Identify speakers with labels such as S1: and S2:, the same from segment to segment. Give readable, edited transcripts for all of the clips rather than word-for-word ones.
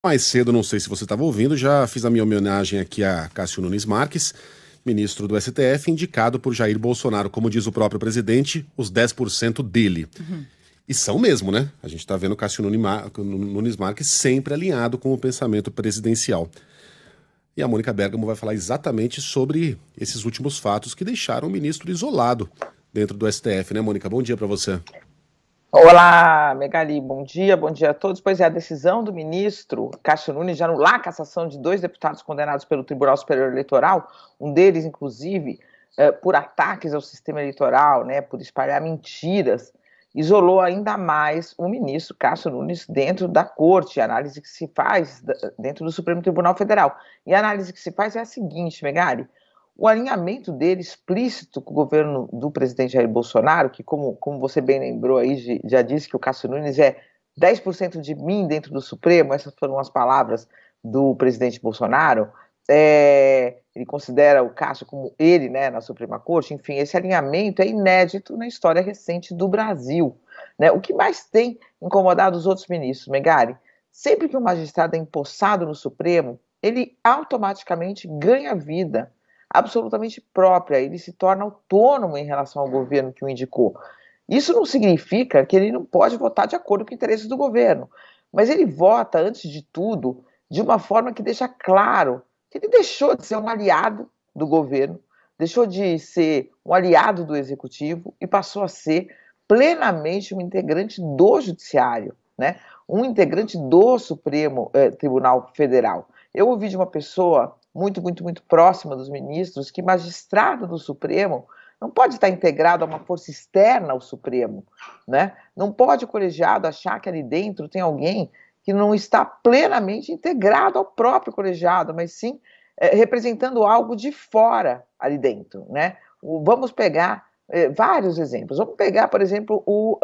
S1: Mais cedo, não sei se você estava ouvindo, já fiz a minha homenagem aqui a Cássio Nunes Marques, ministro do STF, indicado por Jair Bolsonaro, como diz o próprio presidente, os 10% dele. E são mesmo, né? A gente está vendo Cássio Nunes Marques sempre alinhado com o pensamento presidencial. E a Mônica Bergamo vai falar exatamente sobre esses últimos fatos que deixaram o ministro isolado dentro do STF, né, Mônica? Bom dia para você.
S2: Olá, Megali, bom dia a todos. Pois é, a decisão do ministro Cássio Nunes de anular a cassação de 2 deputados condenados pelo Tribunal Superior Eleitoral, um deles, inclusive, por ataques ao sistema eleitoral, né, por espalhar mentiras, isolou ainda mais o ministro Cássio Nunes dentro da corte, a análise que se faz dentro do Supremo Tribunal Federal. E a análise que se faz é a seguinte, Megali: o alinhamento dele explícito com o governo do presidente Jair Bolsonaro, que, como você bem lembrou aí, já disse que o Cássio Nunes é 10% de mim dentro do Supremo, essas foram as palavras do presidente Bolsonaro, ele considera o Cássio como ele, né, na Suprema Corte. Enfim, esse alinhamento é inédito na história recente do Brasil, né? O que mais tem incomodado os outros ministros, Megali? Sempre que um magistrado é empossado no Supremo, ele automaticamente ganha vida absolutamente própria, ele se torna autônomo em relação ao governo que o indicou. Isso não significa que ele não pode votar de acordo com os interesses do governo, mas ele vota, antes de tudo, de uma forma que deixa claro que ele deixou de ser um aliado do governo, deixou de ser um aliado do executivo e passou a ser plenamente um integrante do judiciário, né? Um integrante do Supremo Tribunal Federal. Eu ouvi de uma pessoa muito próxima dos ministros que magistrado do Supremo não pode estar integrado a uma força externa ao Supremo, né? Não pode o colegiado achar que ali dentro tem alguém que não está plenamente integrado ao próprio colegiado, mas sim representando algo de fora ali dentro, né? Vamos pegar vários exemplos. Vamos pegar, por exemplo, o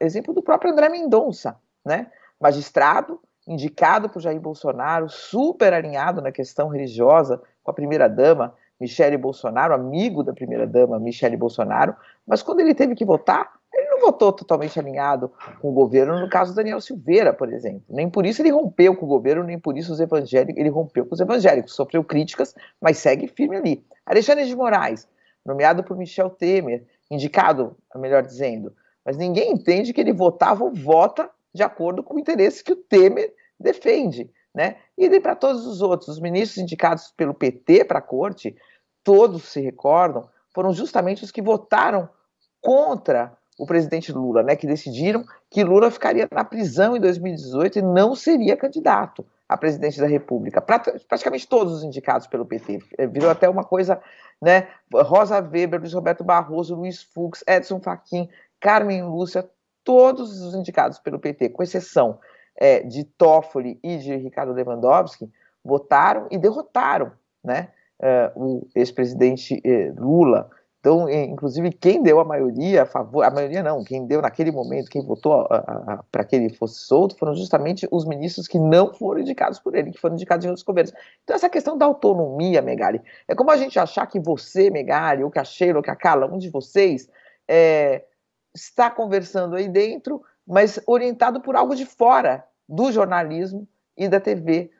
S2: exemplo do próprio André Mendonça, né? Magistrado, indicado por Jair Bolsonaro, super alinhado na questão religiosa com a primeira-dama Michele Bolsonaro, amigo da primeira-dama Michele Bolsonaro, mas quando ele teve que votar, ele não votou totalmente alinhado com o governo, no caso do Daniel Silveira, por exemplo. Nem por isso ele rompeu com o governo, nem por isso ele rompeu com os evangélicos, sofreu críticas, mas segue firme ali. Alexandre de Moraes, nomeado por Michel Temer, indicado, melhor dizendo, mas ninguém entende que ele votava ou vota de acordo com o interesse que o Temer defende, né? E para todos os outros, os ministros indicados pelo PT para a corte, todos se recordam, foram justamente os que votaram contra o presidente Lula, né? Que decidiram que Lula ficaria na prisão em 2018 e não seria candidato a presidente da República. Praticamente todos os indicados pelo PT. Virou até uma coisa, né? Rosa Weber, Luiz Roberto Barroso, Luiz Fux, Edson Fachin, Carmen Lúcia, todos os indicados pelo PT, com exceção de Toffoli e de Ricardo Lewandowski, votaram e derrotaram, né, o ex-presidente Lula. Então, inclusive, quem deu a maioria a favor, a maioria não, quem deu naquele momento, quem votou para que ele fosse solto, foram justamente os ministros que não foram indicados por ele, que foram indicados em outros governos. Então, essa questão da autonomia, Megali, é como a gente achar que você, Megali, ou que a Sheila, ou que a Carla, um de vocês, está conversando aí dentro, mas orientado por algo de fora do jornalismo e da TV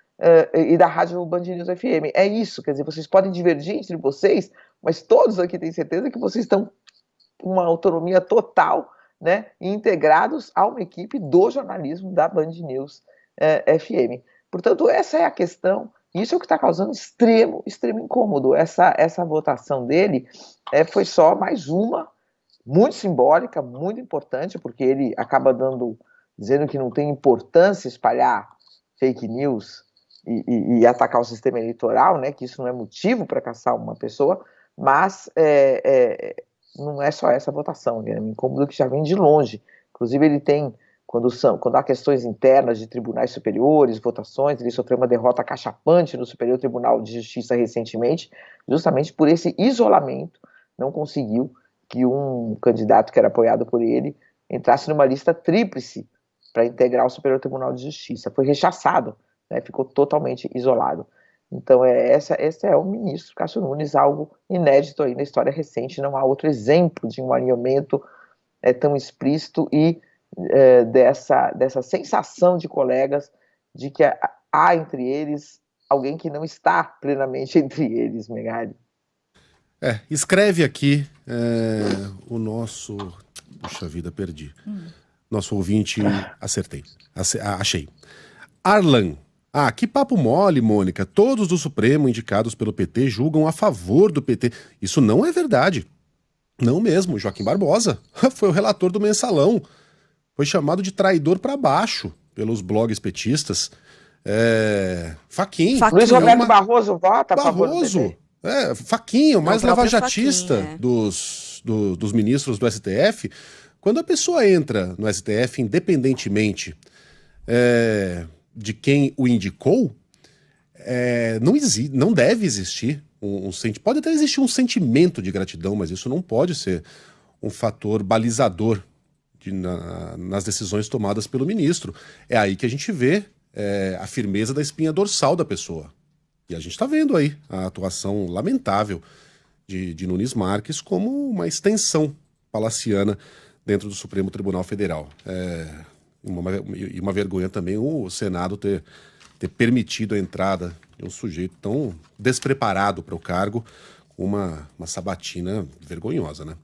S2: e da rádio Band News FM. É isso, quer dizer, vocês podem divergir entre vocês, mas todos aqui têm certeza que vocês estão com uma autonomia total, né, e integrados a uma equipe do jornalismo da Band News FM. Portanto, essa é a questão, isso é o que está causando extremo incômodo. Essa votação dele foi só mais uma, muito simbólica, muito importante, porque ele acaba dizendo que não tem importância espalhar fake news e atacar o sistema eleitoral, né, que isso não é motivo para caçar uma pessoa, mas não é só essa votação, né, me incômodo que já vem de longe. Inclusive ele tem, quando há questões internas de tribunais superiores, votações, ele sofreu uma derrota cachapante no Superior Tribunal de Justiça recentemente, justamente por esse isolamento, não conseguiu que um candidato que era apoiado por ele entrasse numa lista tríplice para integrar o Superior Tribunal de Justiça. Foi rechaçado, né, ficou totalmente isolado. Então, esse é o ministro Cássio Nunes, algo inédito aí na história recente. Não há outro exemplo de um alinhamento tão explícito e dessa sensação de colegas de que há entre eles alguém que não está plenamente entre eles, Megali.
S1: Escreve aqui o nosso... Puxa vida, perdi. Nosso ouvinte, acertei. Achei. Arlan. Que papo mole, Mônica. Todos do Supremo indicados pelo PT julgam a favor do PT. Isso não é verdade. Não mesmo. Joaquim Barbosa foi o relator do Mensalão. Foi chamado de traidor para baixo pelos blogs petistas. Fachin.
S2: Luiz Roberto Barroso vota a favor do PT.
S1: Fachin, o mais lavajatista
S3: Fachin,
S1: dos ministros do STF. Quando a pessoa entra no STF, independentemente de quem o indicou, não deve existir pode até existir um sentimento de gratidão, mas isso não pode ser um fator balizador nas decisões tomadas pelo ministro. É aí que a gente vê a firmeza da espinha dorsal da pessoa. E a gente está vendo aí a atuação lamentável de Nunes Marques como uma extensão palaciana dentro do Supremo Tribunal Federal. E uma vergonha também o Senado ter permitido a entrada de um sujeito tão despreparado para o cargo, com uma sabatina vergonhosa, né?